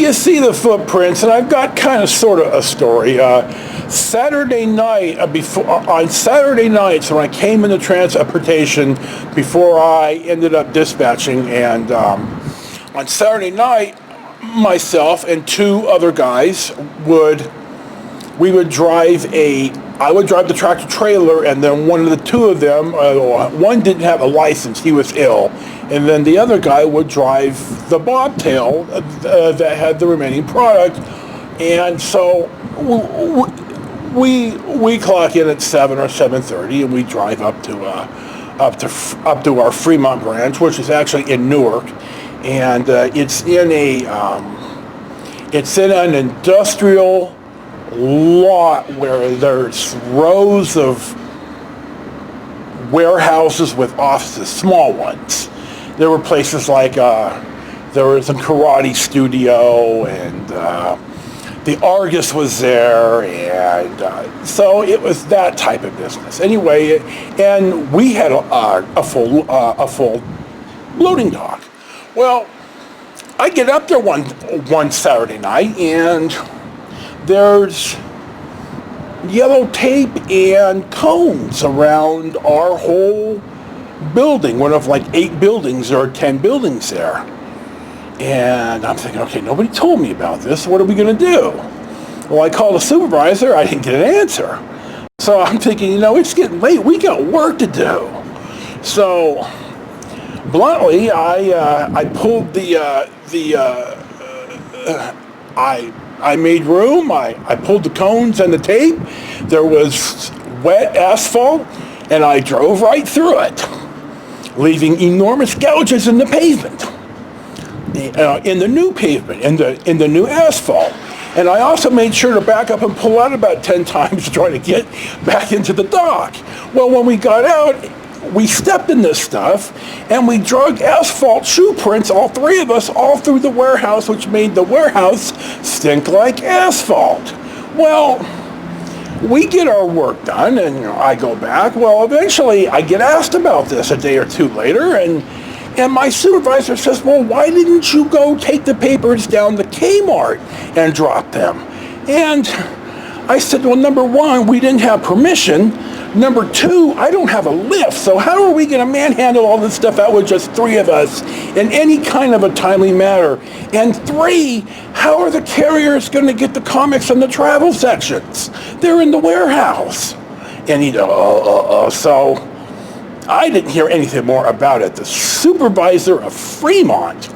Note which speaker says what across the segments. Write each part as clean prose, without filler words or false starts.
Speaker 1: you see the footprints, and I've got kind of sort of a story. Saturday night, on Saturday nights when I came into transportation before I ended up dispatching, and on Saturday night, myself and two other guys I would drive the tractor trailer, and then one of the two of them, one didn't have a license, he was ill, and then the other guy would drive the bobtail that had the remaining product. And so we clock in at 7 or 7:30, and we drive up to our Fremont branch, which is actually in Newark, and it's in an industrial lot where there's rows of warehouses with offices, small ones. There were places like there was a karate studio, and the Argus was there, and so it was that type of business. Anyway, and we had a full loading dock. Well, I get up there one Saturday night, and there's yellow tape and cones around our whole building, one of like 8 buildings or 10 buildings there. And I'm thinking, okay, nobody told me about this. What are we going to do? Well, I called the supervisor. I didn't get an answer. So I'm thinking, it's getting late. We got work to do. So bluntly, I pulled I made room, I pulled the cones and the tape. There was wet asphalt, and I drove right through it, leaving enormous gouges in the pavement, in the new pavement, in the new asphalt. And I also made sure to back up and pull out about 10 times to try to get back into the dock. Well, when we got out, we stepped in this stuff, and we drug asphalt shoe prints, all 3 of us, all through the warehouse, which made the warehouse stink like asphalt. Well, we get our work done, and I go back. Well, eventually, I get asked about this a day or two later, and my supervisor says, well, why didn't you go take the papers down to Kmart and drop them? And I said, well, number 1, we didn't have permission. Number 2, I don't have a lift, so how are we going to manhandle all this stuff out with just 3 of us in any kind of a timely manner? And 3, how are the carriers going to get the comics in the travel sections? They're in the warehouse. And so I didn't hear anything more about it. The supervisor of Fremont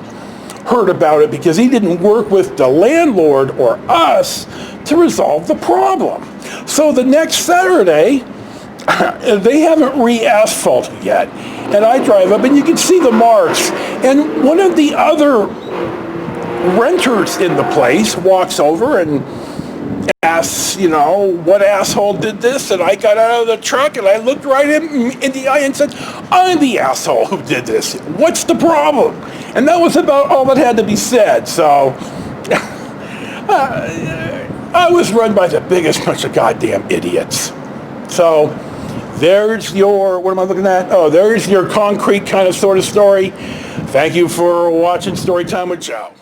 Speaker 1: heard about it because he didn't work with the landlord or us to resolve the problem. So the next Saturday, they haven't re-asphalted yet, and I drive up, and you can see the marks, and one of the other renters in the place walks over and asks, what asshole did this? And I got out of the truck, and I looked right in the eye and said, I'm the asshole who did this. What's the problem? And that was about all that had to be said. So I was run by the biggest bunch of goddamn idiots. So there's your, what am I looking at? Oh, there's your concrete kind of sort of story. Thank you for watching Storytime with Joe.